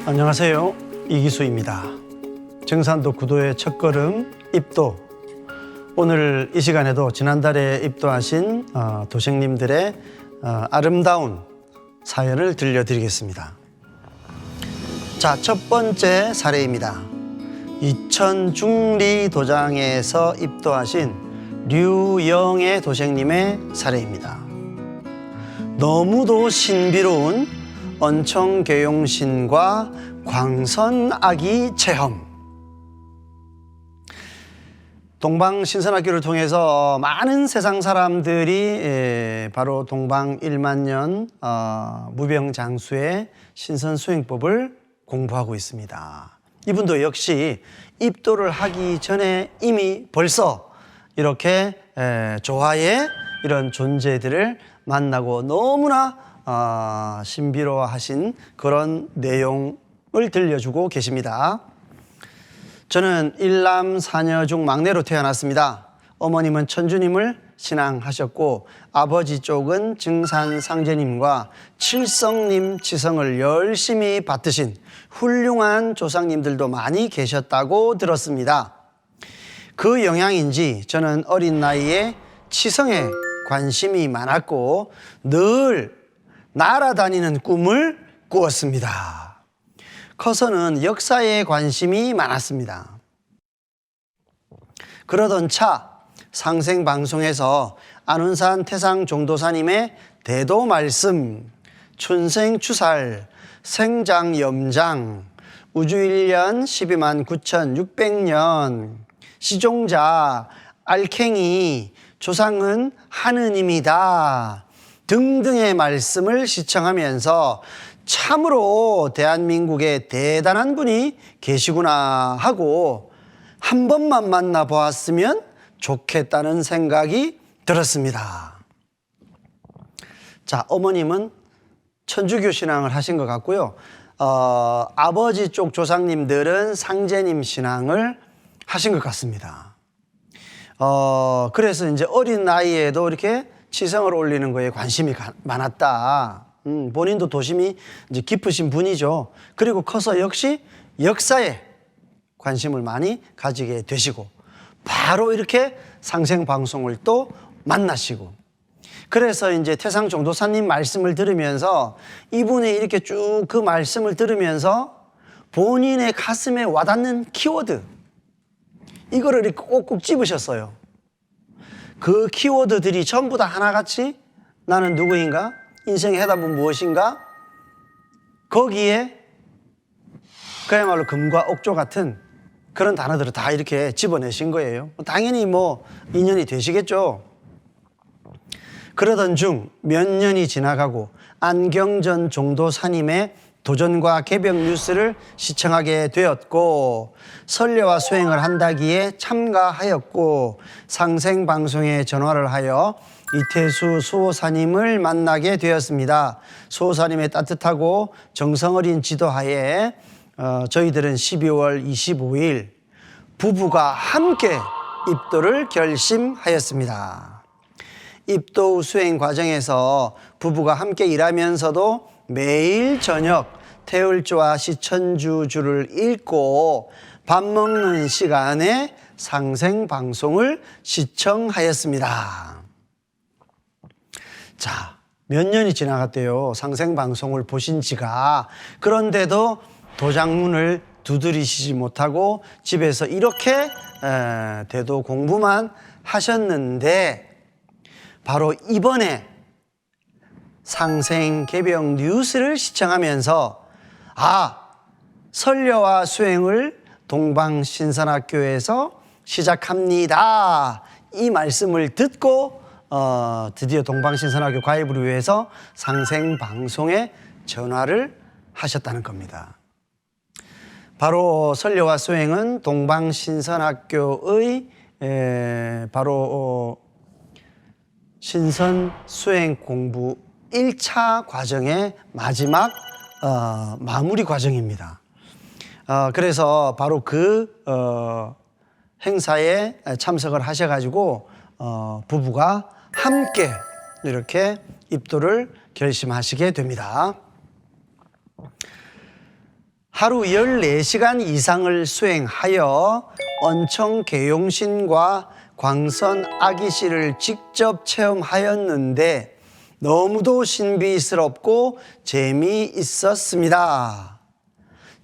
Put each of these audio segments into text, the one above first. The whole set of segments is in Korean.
안녕하세요. 이기수입니다. 정산도 구도의 첫걸음 입도. 오늘 이 시간에도 지난달에 입도하신 도생님들의 아름다운 사연을 들려드리겠습니다. 자, 첫 번째 사례입니다. 이천 중리 도장에서 입도하신 류영애 도생님의 사례입니다. 너무도 신비로운 언청교용신과 광선아기 체험. 동방신선학교를 통해서 많은 세상 사람들이 바로 동방 1만년 무병장수의 신선수행법을 공부하고 있습니다. 이분도 역시 입도를 하기 전에 이미 벌써 이렇게 조화의 이런 존재들을 만나고 너무나 신비로워하신 그런 내용을 들려주고 계십니다. 저는 일남 사녀 중 막내로 태어났습니다. 어머님은 천주님을 신앙하셨고 아버지 쪽은 증산상제님과 칠성님 치성을 열심히 받드신 훌륭한 조상님들도 많이 계셨다고 들었습니다. 그 영향인지 저는 어린 나이에 치성에 관심이 많았고 늘 날아다니는 꿈을 꾸었습니다. 커서는 역사에 관심이 많았습니다. 그러던 차 상생방송에서 안운산 태상종도사님의 대도 말씀, 춘생추살, 생장염장, 우주일년 12만 9,600년, 시종자, 알캥이, 조상은 하느님이다 등등의 말씀을 시청하면서 참으로 대한민국에 대단한 분이 계시구나 하고 한 번만 만나보았으면 좋겠다는 생각이 들었습니다. 자, 어머님은 천주교 신앙을 하신 것 같고요. 아버지 쪽 조상님들은 상제님 신앙을 하신 것 같습니다. 그래서 이제 어린 나이에도 이렇게 치성을 올리는 거에 관심이 많았다. 본인도 도심이 이제 깊으신 분이죠. 그리고 커서 역시 역사에 관심을 많이 가지게 되시고 바로 이렇게 상생방송을 또 만나시고 그래서 이제 태상종도사님 말씀을 들으면서 이분이 이렇게 쭉 그 말씀을 들으면서 본인의 가슴에 와닿는 키워드 이거를 이렇게 꼭꼭 집으셨어요. 그 키워드들이 전부 다 하나같이 나는 누구인가? 인생의 해답은 무엇인가? 거기에 그야말로 금과 옥조 같은 그런 단어들을 다 이렇게 집어내신 거예요. 당연히 뭐 인연이 되시겠죠. 그러던 중 몇 년이 지나가고 안경전 종도사님의 도전과 개벽 뉴스를 시청하게 되었고 설례와 수행을 한다기에 참가하였고 상생방송에 전화를 하여 이태수 수호사님을 만나게 되었습니다. 수호사님의 따뜻하고 정성어린 지도하에 저희들은 12월 25일 부부가 함께 입도를 결심하였습니다. 입도 수행 과정에서 부부가 함께 일하면서도 매일 저녁 태울주와 시천주주를 읽고 밥 먹는 시간에 상생방송을 시청하였습니다. 자, 몇 년이 지나갔대요. 상생방송을 보신 지가. 그런데도 도장문을 두드리시지 못하고 집에서 이렇게 대도 공부만 하셨는데 바로 이번에 상생개벽 뉴스를 시청하면서 설례와 수행을 동방신선학교에서 시작합니다. 이 말씀을 듣고 드디어 동방신선학교 가입을 위해서 상생방송에 전화를 하셨다는 겁니다. 바로 설례와 수행은 동방신선학교의 바로 신선 수행 공부 1차 과정의 마지막 마무리 과정입니다. 그래서 바로 그 행사에 참석을 하셔가지고 부부가 함께 이렇게 입도를 결심하시게 됩니다. 하루 14시간 이상을 수행하여 언청 계용신과 광선 아기씨를 직접 체험하였는데 너무도 신비스럽고 재미있었습니다.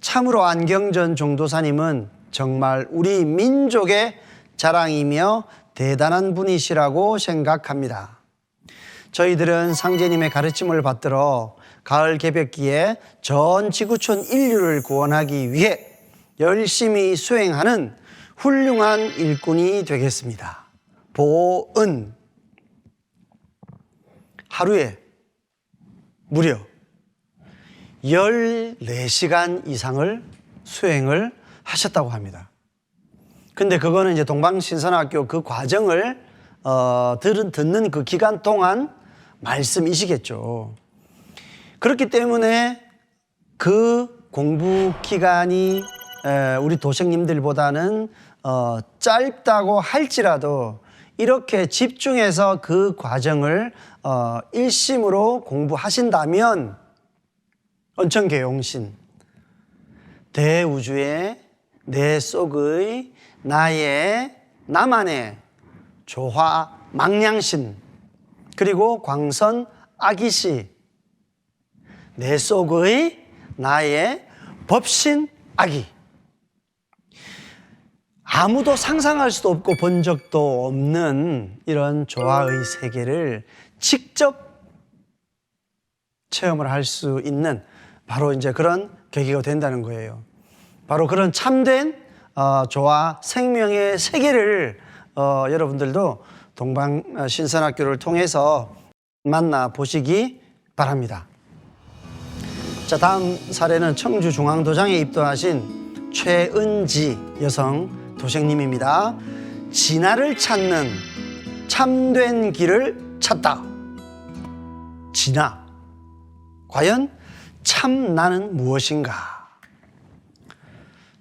참으로 안경전 종도사님은 정말 우리 민족의 자랑이며 대단한 분이시라고 생각합니다. 저희들은 상제님의 가르침을 받들어 가을 개벽기에 전 지구촌 인류를 구원하기 위해 열심히 수행하는 훌륭한 일꾼이 되겠습니다. 보은 하루에 무려 14시간 이상을 수행을 하셨다고 합니다. 근데 그거는 이제 동방신선학교 그 과정을 듣는 그 기간 동안 말씀이시겠죠. 그렇기 때문에 그 공부 기간이 우리 도생님들보다는 짧다고 할지라도 이렇게 집중해서 그 과정을 일심으로 공부하신다면 언천계용신, 대우주의 내 속의 나만의 조화 망량신, 그리고 광선 아기시, 내 속의 나의 법신 아기, 아무도 상상할 수도 없고 본 적도 없는 이런 조화의 세계를 직접 체험을 할 수 있는 바로 이제 그런 계기가 된다는 거예요. 바로 그런 참된 조화 생명의 세계를 여러분들도 동방신선학교를 통해서 만나보시기 바랍니다. 자, 다음 사례는 청주중앙도장에 입도하신 최은지 여성 도생님입니다. 진화를 찾는 참된 길을 찾다. 진화. 과연 참나는 무엇인가?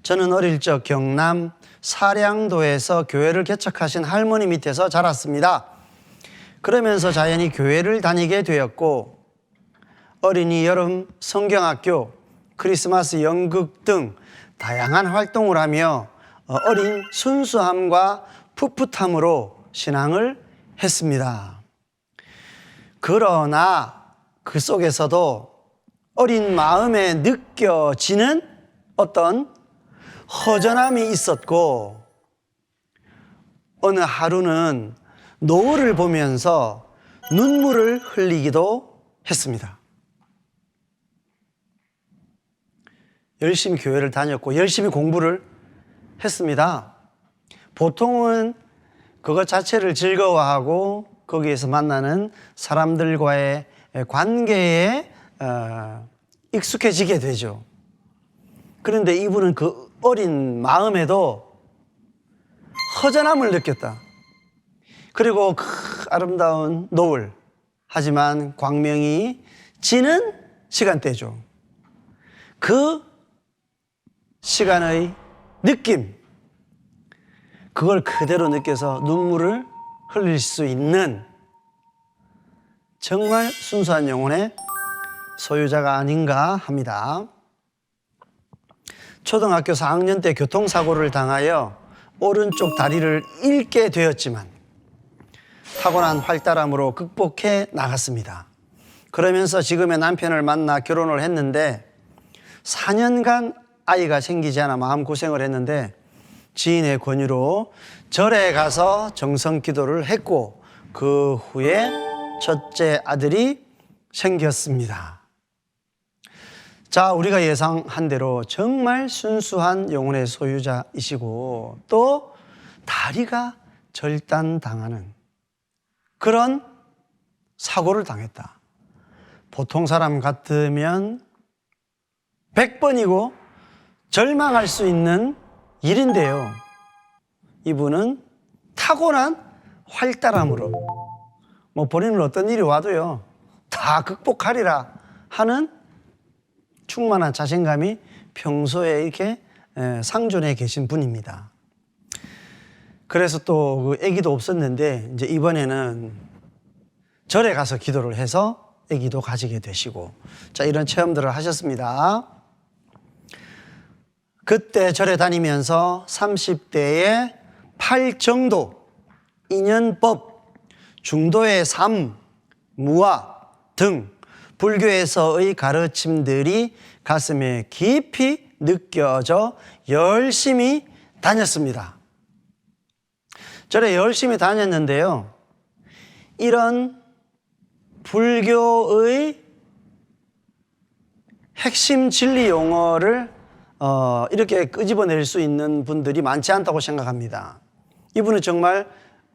저는 어릴 적 경남 사량도에서 교회를 개척하신 할머니 밑에서 자랐습니다. 그러면서 자연히 교회를 다니게 되었고 어린이 여름 성경학교, 크리스마스 연극 등 다양한 활동을 하며 어린 순수함과 풋풋함으로 신앙을 했습니다. 그러나 그 속에서도 어린 마음에 느껴지는 어떤 허전함이 있었고 어느 하루는 노을을 보면서 눈물을 흘리기도 했습니다. 열심히 교회를 다녔고 열심히 공부를 했습니다. 보통은 그것 자체를 즐거워하고 거기에서 만나는 사람들과의 관계에 익숙해지게 되죠. 그런데 이분은 그 어린 마음에도 허전함을 느꼈다. 그리고 그 아름다운 노을, 하지만 광명이 지는 시간대죠. 그 시간의 느낌, 그걸 그대로 느껴서 눈물을 흘릴 수 있는 정말 순수한 영혼의 소유자가 아닌가 합니다. 초등학교 4학년 때 교통사고를 당하여 오른쪽 다리를 잃게 되었지만 타고난 활달함으로 극복해 나갔습니다. 그러면서 지금의 남편을 만나 결혼을 했는데 4년간 아이가 생기지 않아 마음고생을 했는데 지인의 권유로 절에 가서 정성 기도를 했고 그 후에 첫째 아들이 생겼습니다. 자, 우리가 예상한 대로 정말 순수한 영혼의 소유자이시고 또 다리가 절단당하는 그런 사고를 당했다. 보통 사람 같으면 100번이고 절망할 수 있는 일인데요. 이분은 타고난 활달함으로 본인은 어떤 일이 와도요 다 극복하리라 하는 충만한 자신감이 평소에 이렇게 상존해 계신 분입니다. 그래서 또 그 아기도 없었는데 이제 이번에는 절에 가서 기도를 해서 아기도 가지게 되시고 자, 이런 체험들을 하셨습니다. 그때 절에 다니면서 30대의 팔정도, 인연법, 중도의 삶, 무아 등 불교에서의 가르침들이 가슴에 깊이 느껴져 열심히 다녔습니다. 절에 열심히 다녔는데요. 이런 불교의 핵심 진리 용어를 이렇게 끄집어낼 수 있는 분들이 많지 않다고 생각합니다. 이분은 정말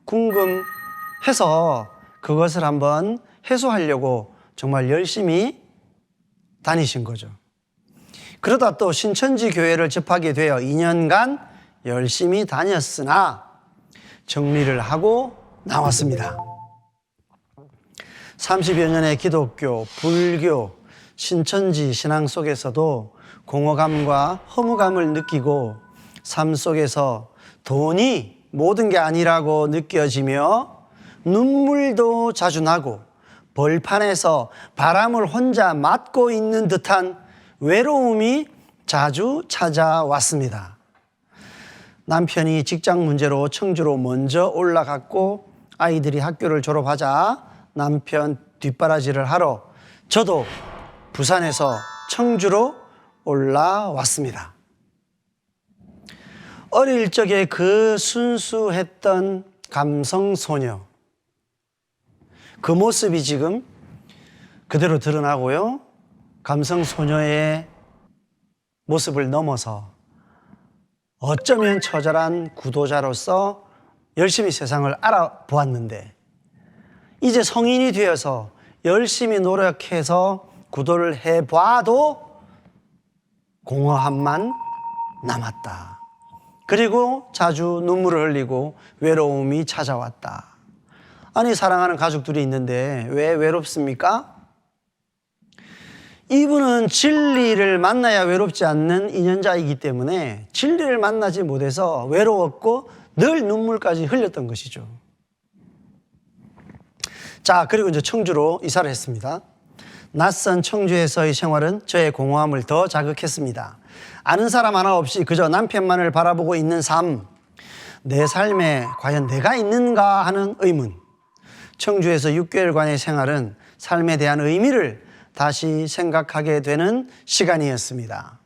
궁금해서 그것을 한번 해소하려고 정말 열심히 다니신 거죠. 그러다 또 신천지 교회를 접하게 되어 2년간 열심히 다녔으나 정리를 하고 나왔습니다. 30여 년의 기독교, 불교, 신천지 신앙 속에서도 공허감과 허무감을 느끼고 삶 속에서 돈이 모든 게 아니라고 느껴지며 눈물도 자주 나고 벌판에서 바람을 혼자 맞고 있는 듯한 외로움이 자주 찾아왔습니다. 남편이 직장 문제로 청주로 먼저 올라갔고 아이들이 학교를 졸업하자 남편 뒷바라지를 하러 저도 부산에서 청주로 올라왔습니다. 어릴 적에 그 순수했던 감성소녀, 그 모습이 지금 그대로 드러나고요. 감성소녀의 모습을 넘어서 어쩌면 처절한 구도자로서 열심히 세상을 알아보았는데 이제 성인이 되어서 열심히 노력해서 구도를 해봐도 공허함만 남았다. 그리고 자주 눈물을 흘리고 외로움이 찾아왔다. 아니, 사랑하는 가족들이 있는데 왜 외롭습니까? 이분은 진리를 만나야 외롭지 않는 인연자이기 때문에 진리를 만나지 못해서 외로웠고 늘 눈물까지 흘렸던 것이죠. 자, 그리고 이제 청주로 이사를 했습니다. 낯선 청주에서의 생활은 저의 공허함을 더 자극했습니다. 아는 사람 하나 없이 그저 남편만을 바라보고 있는 삶, 내 삶에 과연 내가 있는가 하는 의문. 청주에서 6개월간의 생활은 삶에 대한 의미를 다시 생각하게 되는 시간이었습니다.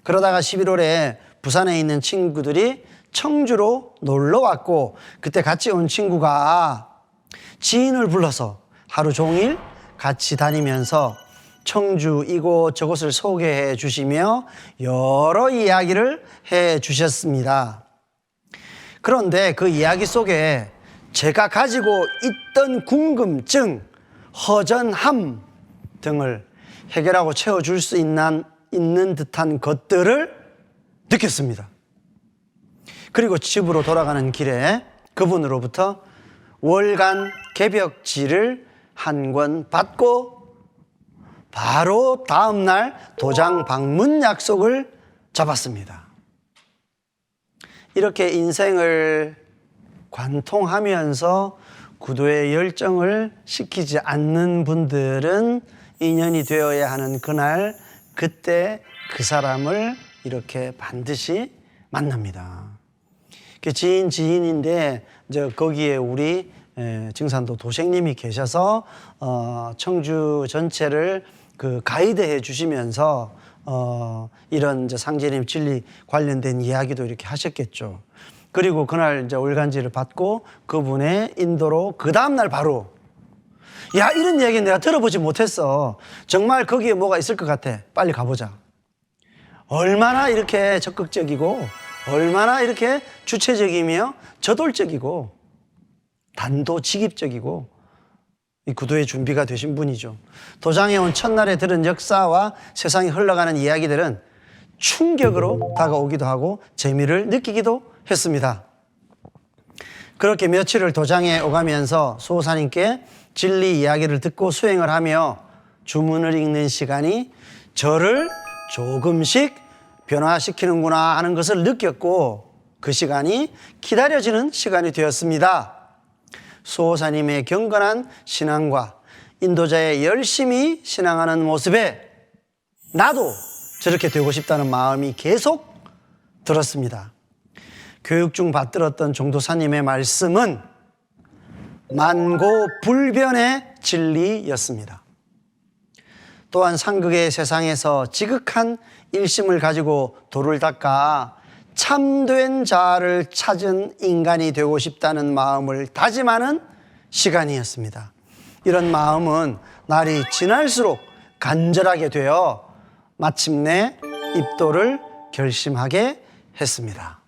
그러다가 11월에 부산에 있는 친구들이 청주로 놀러 왔고 그때 같이 온 친구가 지인을 불러서 하루 종일 같이 다니면서 청주 이곳 저곳을 소개해 주시며 여러 이야기를 해 주셨습니다. 그런데 그 이야기 속에 제가 가지고 있던 궁금증, 허전함 등을 해결하고 채워줄 수 있는 듯한 것들을 느꼈습니다. 그리고 집으로 돌아가는 길에 그분으로부터 월간 개벽지를 한 권 받고 바로 다음날 도장 방문 약속을 잡았습니다. 이렇게 인생을 관통하면서 구도의 열정을 식히지 않는 분들은 인연이 되어야 하는 그날, 그때 그 사람을 이렇게 반드시 만납니다. 지인인데 거기에 우리 증산도 도생님이 계셔서 청주 전체를 그 가이드해 주시면서 이런 이제 상제님 진리 관련된 이야기도 이렇게 하셨겠죠. 그리고 그날 이제 올간지를 받고 그분의 인도로 그 다음날 바로 야, 이런 이야기 내가 들어보지 못했어. 정말 거기에 뭐가 있을 것 같아. 빨리 가보자. 얼마나 이렇게 적극적이고 얼마나 이렇게 주체적이며 저돌적이고 단도직입적이고 이 구도의 준비가 되신 분이죠. 도장에 온 첫날에 들은 역사와 세상이 흘러가는 이야기들은 충격으로 다가오기도 하고 재미를 느끼기도 했습니다. 그렇게 며칠을 도장에 오가면서 수호사님께 진리 이야기를 듣고 수행을 하며 주문을 읽는 시간이 저를 조금씩 변화시키는구나 하는 것을 느꼈고 그 시간이 기다려지는 시간이 되었습니다. 수호사님의 경건한 신앙과 인도자의 열심히 신앙하는 모습에 나도 저렇게 되고 싶다는 마음이 계속 들었습니다. 교육 중 받들었던 종도사님의 말씀은 만고불변의 진리였습니다. 또한 상극의 세상에서 지극한 일심을 가지고 도를 닦아 참된 자아를 찾은 인간이 되고 싶다는 마음을 다짐하는 시간이었습니다. 이런 마음은 날이 지날수록 간절하게 되어 마침내 입도를 결심하게 했습니다.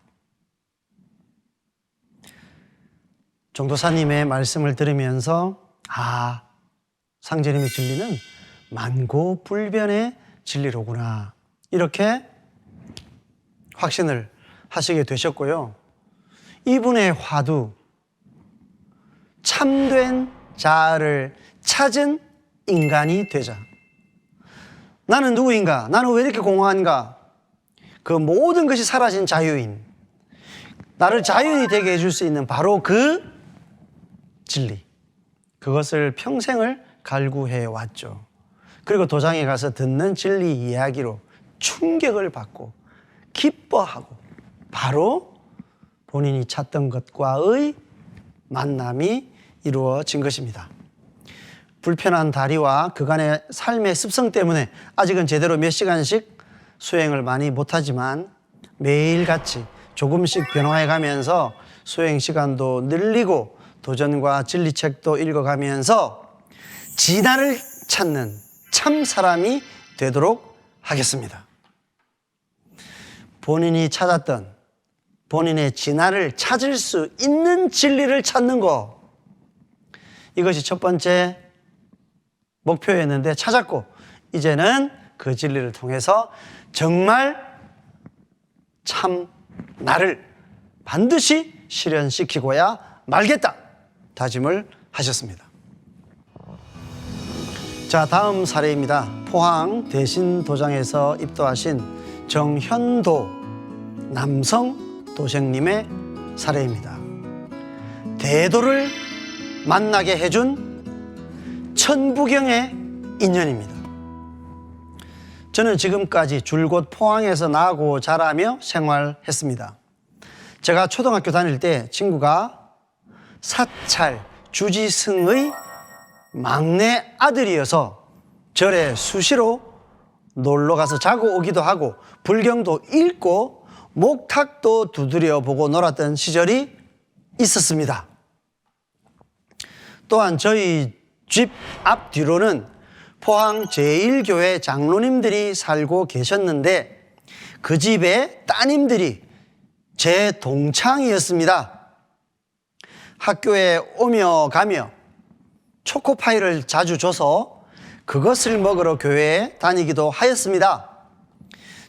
종도사님의 말씀을 들으면서 상제님의 진리는 만고불변의 진리로구나, 이렇게 확신을 하시게 되셨고요. 이분의 화두, 참된 자아를 찾은 인간이 되자. 나는 누구인가? 나는 왜 이렇게 공허한가? 그 모든 것이 사라진 자유인, 나를 자유인이 되게 해줄 수 있는 바로 그 진리, 그것을 평생을 갈구해 왔죠. 그리고 도장에 가서 듣는 진리 이야기로 충격을 받고 기뻐하고 바로 본인이 찾던 것과의 만남이 이루어진 것입니다. 불편한 다리와 그간의 삶의 습성 때문에 아직은 제대로 몇 시간씩 수행을 많이 못하지만 매일같이 조금씩 변화해가면서 수행 시간도 늘리고 도전과 진리책도 읽어가면서 진화를 찾는 참 사람이 되도록 하겠습니다. 본인이 찾았던 본인의 진화를 찾을 수 있는 진리를 찾는 것, 이것이 첫 번째 목표였는데 찾았고, 이제는 그 진리를 통해서 정말 참 나를 반드시 실현시키고야 말겠다 다짐을 하셨습니다. 자, 다음 사례입니다. 포항 대신도장에서 입도하신 정현도 남성 도생님의 사례입니다. 대도를 만나게 해준 천부경의 인연입니다. 저는 지금까지 줄곧 포항에서 나고 자라며 생활했습니다. 제가 초등학교 다닐 때 친구가 사찰 주지승의 막내 아들이어서 절에 수시로 놀러 가서 자고 오기도 하고 불경도 읽고 목탁도 두드려 보고 놀았던 시절이 있었습니다. 또한 저희 집 앞뒤로는 포항 제1교회 장로님들이 살고 계셨는데 그 집의 따님들이 제 동창이었습니다. 학교에 오며 가며 초코파이를 자주 줘서 그것을 먹으러 교회에 다니기도 하였습니다.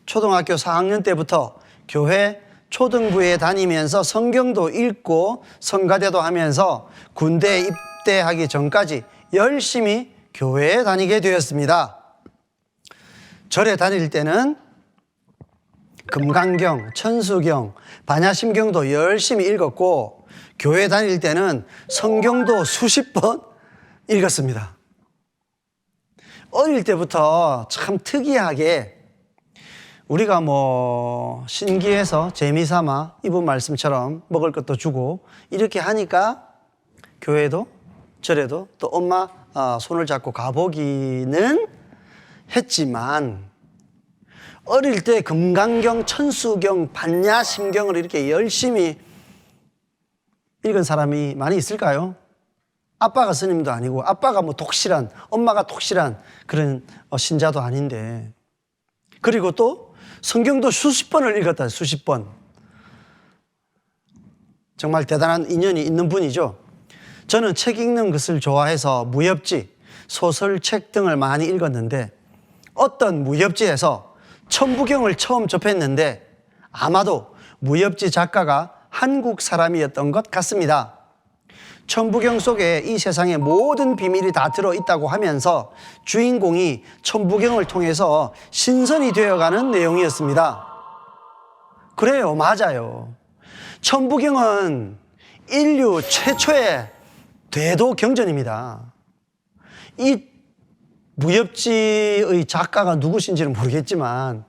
초등학교 4학년 때부터 교회 초등부에 다니면서 성경도 읽고 성가대도 하면서 군대에 입대하기 전까지 열심히 교회에 다니게 되었습니다. 절에 다닐 때는 금강경, 천수경, 반야심경도 열심히 읽었고 교회 다닐 때는 성경도 수십 번 읽었습니다. 어릴 때부터 참 특이하게 우리가 신기해서 재미삼아 이분 말씀처럼 먹을 것도 주고 이렇게 하니까 교회도 절에도 또 엄마 손을 잡고 가보기는 했지만 어릴 때 금강경, 천수경, 반야심경을 이렇게 열심히 읽은 사람이 많이 있을까요? 아빠가 스님도 아니고 아빠가 독실한, 엄마가 독실한 그런 신자도 아닌데, 그리고 또 성경도 수십 번을 읽었다. 수십 번. 정말 대단한 인연이 있는 분이죠. 저는 책 읽는 것을 좋아해서 무협지, 소설책 등을 많이 읽었는데 어떤 무협지에서 천부경을 처음 접했는데 아마도 무협지 작가가 한국 사람이었던 것 같습니다. 천부경 속에 이 세상의 모든 비밀이 다 들어있다고 하면서 주인공이 천부경을 통해서 신선이 되어가는 내용이었습니다. 그래요, 맞아요. 천부경은 인류 최초의 대도 경전입니다. 이 무협지의 작가가 누구신지는 모르겠지만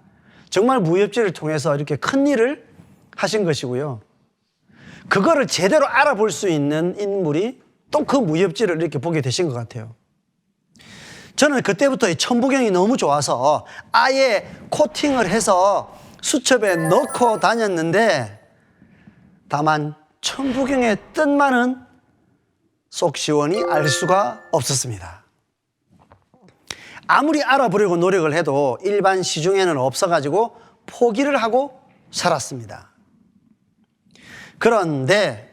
정말 무협지를 통해서 이렇게 큰 일을 하신 것이고요. 그거를 제대로 알아볼 수 있는 인물이 또 그 무협지를 이렇게 보게 되신 것 같아요. 저는 그때부터 이 천부경이 너무 좋아서 아예 코팅을 해서 수첩에 넣고 다녔는데, 다만 천부경의 뜻만은 속 시원히 알 수가 없었습니다. 아무리 알아보려고 노력을 해도 일반 시중에는 없어가지고 포기를 하고 살았습니다. 그런데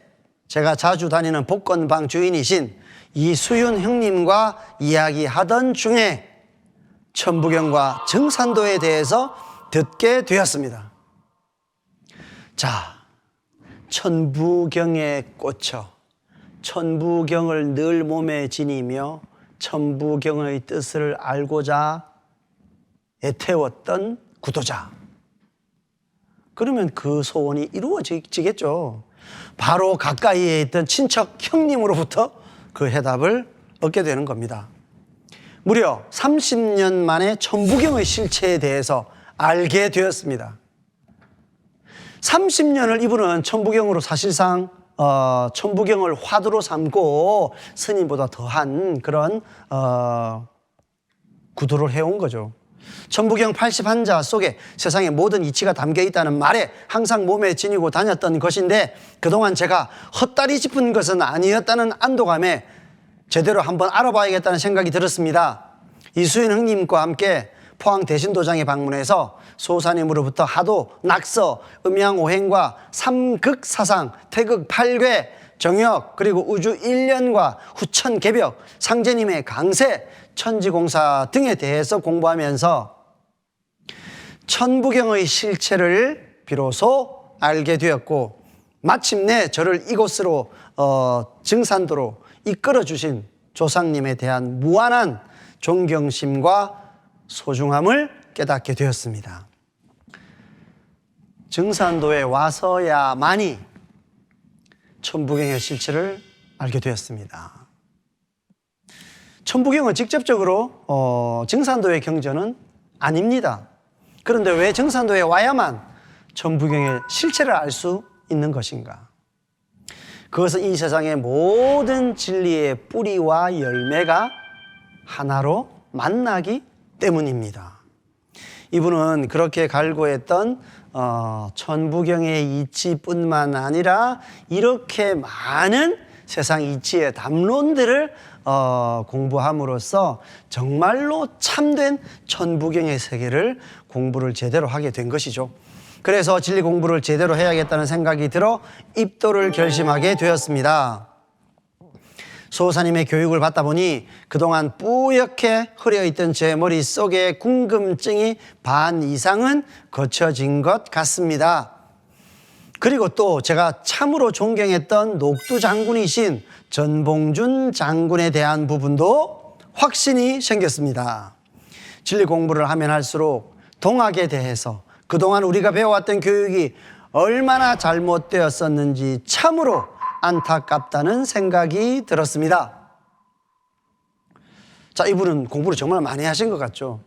제가 자주 다니는 복권방 주인이신 이수윤 형님과 이야기하던 중에 천부경과 증산도에 대해서 듣게 되었습니다. 자, 천부경에 꽂혀 천부경을 늘 몸에 지니며 천부경의 뜻을 알고자 애태웠던 구도자. 그러면 그 소원이 이루어지겠죠. 바로 가까이에 있던 친척 형님으로부터 그 해답을 얻게 되는 겁니다. 무려 30년 만에 천부경의 실체에 대해서 알게 되었습니다. 30년을 이분은 천부경으로 사실상 천부경을 화두로 삼고 스님보다 더한 그런 구도를 해온 거죠. 천부경 81자 속에 세상의 모든 이치가 담겨 있다는 말에 항상 몸에 지니고 다녔던 것인데, 그동안 제가 헛다리 짚은 것은 아니었다는 안도감에 제대로 한번 알아봐야겠다는 생각이 들었습니다. 이수인 형님과 함께 포항 대신도장에 방문해서 소사님으로부터 하도, 낙서, 음양오행과 삼극사상, 태극팔괴, 정역, 그리고 우주 일련과 후천개벽, 상제님의 강세, 천지공사 등에 대해서 공부하면서 천부경의 실체를 비로소 알게 되었고, 마침내 저를 이곳으로 증산도로 이끌어 주신 조상님에 대한 무한한 존경심과 소중함을 깨닫게 되었습니다. 증산도에 와서야만이 천부경의 실체를 알게 되었습니다. 천부경은 직접적으로 증산도의 경전은 아닙니다. 그런데 왜 증산도에 와야만 천부경의 실체를 알 수 있는 것인가? 그것은 이 세상의 모든 진리의 뿌리와 열매가 하나로 만나기 때문입니다. 이분은 그렇게 갈구했던 천부경의 이치뿐만 아니라 이렇게 많은 세상 이치의 담론들을 공부함으로써 정말로 참된 천부경의 세계를 공부를 제대로 하게 된 것이죠. 그래서 진리 공부를 제대로 해야겠다는 생각이 들어 입도를 결심하게 되었습니다. 소사님의 교육을 받다 보니 그동안 뿌옇게 흐려있던 제 머릿속에 궁금증이 반 이상은 거쳐진 것 같습니다. 그리고 또 제가 참으로 존경했던 녹두 장군이신 전봉준 장군에 대한 부분도 확신이 생겼습니다. 진리 공부를 하면 할수록 동학에 대해서 그동안 우리가 배워왔던 교육이 얼마나 잘못되었었는지 참으로 안타깝다는 생각이 들었습니다. 자, 이분은 공부를 정말 많이 하신 것 같죠.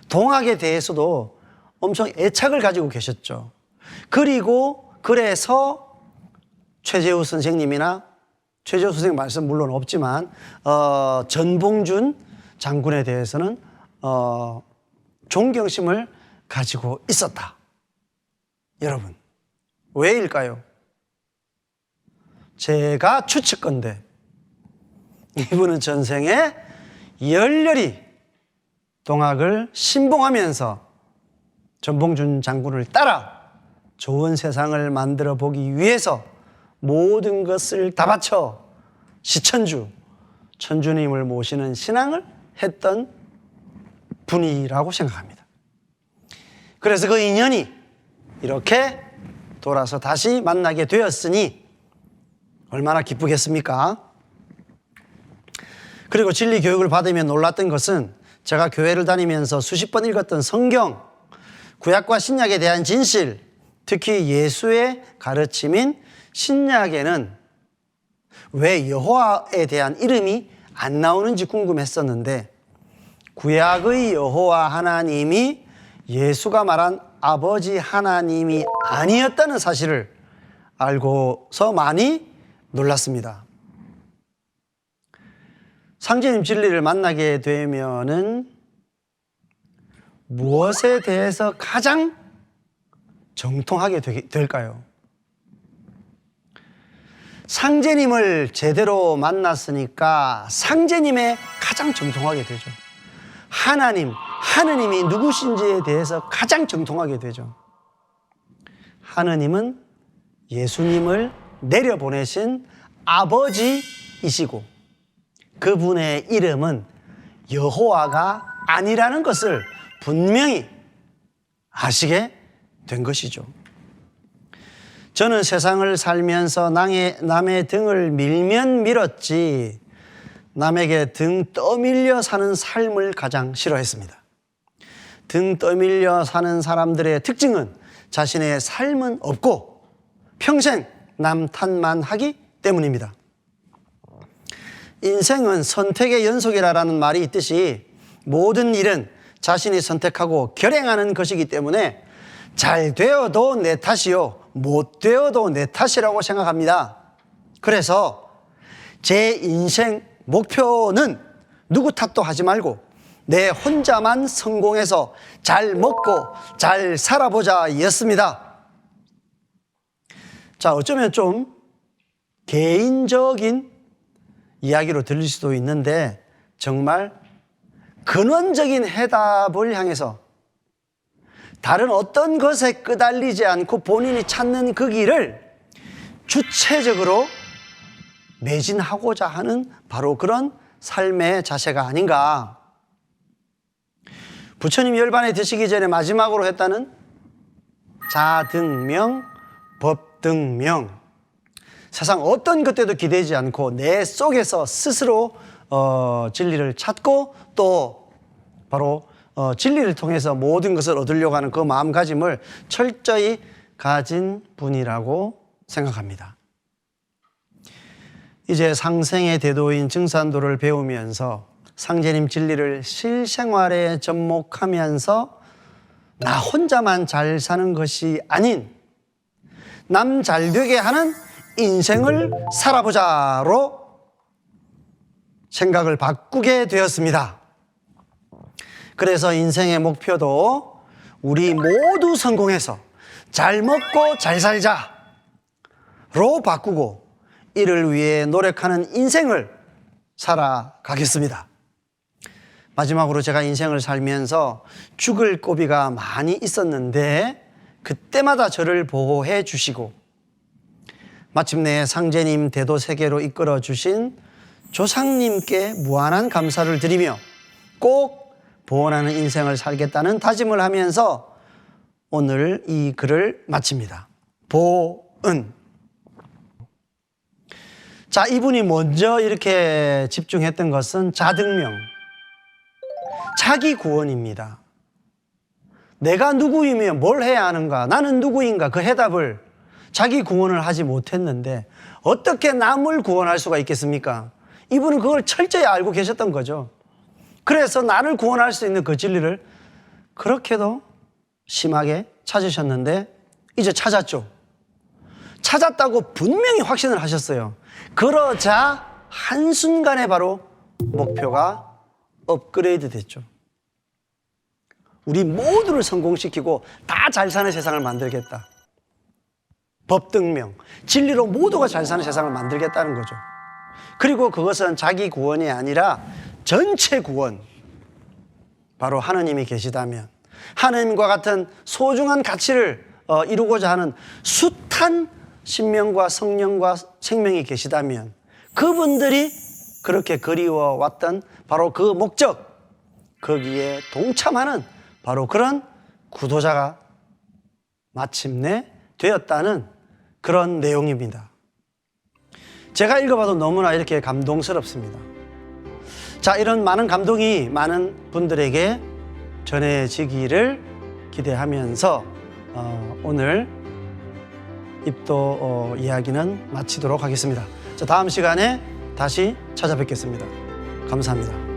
동학에 대해서도 엄청 애착을 가지고 계셨죠. 그래서 최재우 선생님이나 최재우 선생님 말씀 물론 없지만 전봉준 장군에 대해서는 존경심을 가지고 있었다. 여러분, 왜일까요? 제가 추측건데 이분은 전생에 열렬히 동학을 신봉하면서 전봉준 장군을 따라 좋은 세상을 만들어 보기 위해서 모든 것을 다 바쳐 시천주, 천주님을 모시는 신앙을 했던 분이라고 생각합니다. 그래서 그 인연이 이렇게 돌아서 다시 만나게 되었으니 얼마나 기쁘겠습니까? 그리고 진리 교육을 받으며 놀랐던 것은 제가 교회를 다니면서 수십 번 읽었던 성경, 구약과 신약에 대한 진실, 특히 예수의 가르침인 신약에는 왜 여호와에 대한 이름이 안 나오는지 궁금했었는데, 구약의 여호와 하나님이 예수가 말한 아버지 하나님이 아니었다는 사실을 알고서 많이 놀랐습니다. 상제님 진리를 만나게 되면은 무엇에 대해서 가장 정통하게 될까요? 상제님을 제대로 만났으니까 상제님에 가장 정통하게 되죠. 하느님이 누구신지에 대해서 가장 정통하게 되죠. 하느님은 예수님을 내려보내신 아버지이시고 그분의 이름은 여호와가 아니라는 것을 분명히 아시게 된 것이죠. 저는 세상을 살면서 남의 등을 밀면 밀었지 남에게 등 떠밀려 사는 삶을 가장 싫어했습니다. 등 떠밀려 사는 사람들의 특징은 자신의 삶은 없고 평생 남 탓만 하기 때문입니다. 인생은 선택의 연속이라는 말이 있듯이 모든 일은 자신이 선택하고 결행하는 것이기 때문에 잘 되어도 내 탓이요, 못 되어도 내 탓이라고 생각합니다. 그래서 제 인생 목표는 누구 탓도 하지 말고 내 혼자만 성공해서 잘 먹고 잘 살아보자 였습니다. 자, 어쩌면 좀 개인적인 이야기로 들릴 수도 있는데 정말 근원적인 해답을 향해서 다른 어떤 것에 끄달리지 않고 본인이 찾는 그 길을 주체적으로 매진하고자 하는 바로 그런 삶의 자세가 아닌가. 부처님 열반에 드시기 전에 마지막으로 했다는 자등명, 법등명. 세상 어떤 것에도 기대지 않고 내 속에서 스스로 진리를 찾고 또 바로 진리를 통해서 모든 것을 얻으려고 하는 그 마음가짐을 철저히 가진 분이라고 생각합니다. 이제 상생의 대도인 증산도를 배우면서 상제님 진리를 실생활에 접목하면서 나 혼자만 잘 사는 것이 아닌 남 잘되게 하는 인생을 살아보자로 생각을 바꾸게 되었습니다. 그래서 인생의 목표도 우리 모두 성공해서 잘 먹고 잘 살자로 바꾸고 이를 위해 노력하는 인생을 살아가겠습니다. 마지막으로 제가 인생을 살면서 죽을 고비가 많이 있었는데 그때마다 저를 보호해 주시고 마침내 상제님 대도 세계로 이끌어 주신 조상님께 무한한 감사를 드리며 꼭 보원하는 인생을 살겠다는 다짐을 하면서 오늘 이 글을 마칩니다. 보은. 자, 이분이 먼저 이렇게 집중했던 것은 자등명, 자기 구원입니다. 내가 누구이며 뭘 해야 하는가, 나는 누구인가 그 해답을 자기 구원을 하지 못했는데 어떻게 남을 구원할 수가 있겠습니까? 이분은 그걸 철저히 알고 계셨던 거죠. 그래서 나를 구원할 수 있는 그 진리를 그렇게도 심하게 찾으셨는데 이제 찾았죠. 찾았다고 분명히 확신을 하셨어요. 그러자 한순간에 바로 목표가 업그레이드 됐죠. 우리 모두를 성공시키고 다 잘 사는 세상을 만들겠다. 법등명, 진리로 모두가 잘 사는 세상을 만들겠다는 거죠. 그리고 그것은 자기 구원이 아니라 전체 구원, 바로 하느님이 계시다면 하느님과 같은 소중한 가치를 이루고자 하는 숱한 신명과 성령과 생명이 계시다면 그분들이 그렇게 그리워왔던 바로 그 목적, 거기에 동참하는 바로 그런 구도자가 마침내 되었다는 그런 내용입니다. 제가 읽어봐도 너무나 이렇게 감동스럽습니다. 자, 이런 많은 감동이 많은 분들에게 전해지기를 기대하면서 오늘 입도 이야기는 마치도록 하겠습니다. 자, 다음 시간에 다시 찾아뵙겠습니다. 감사합니다.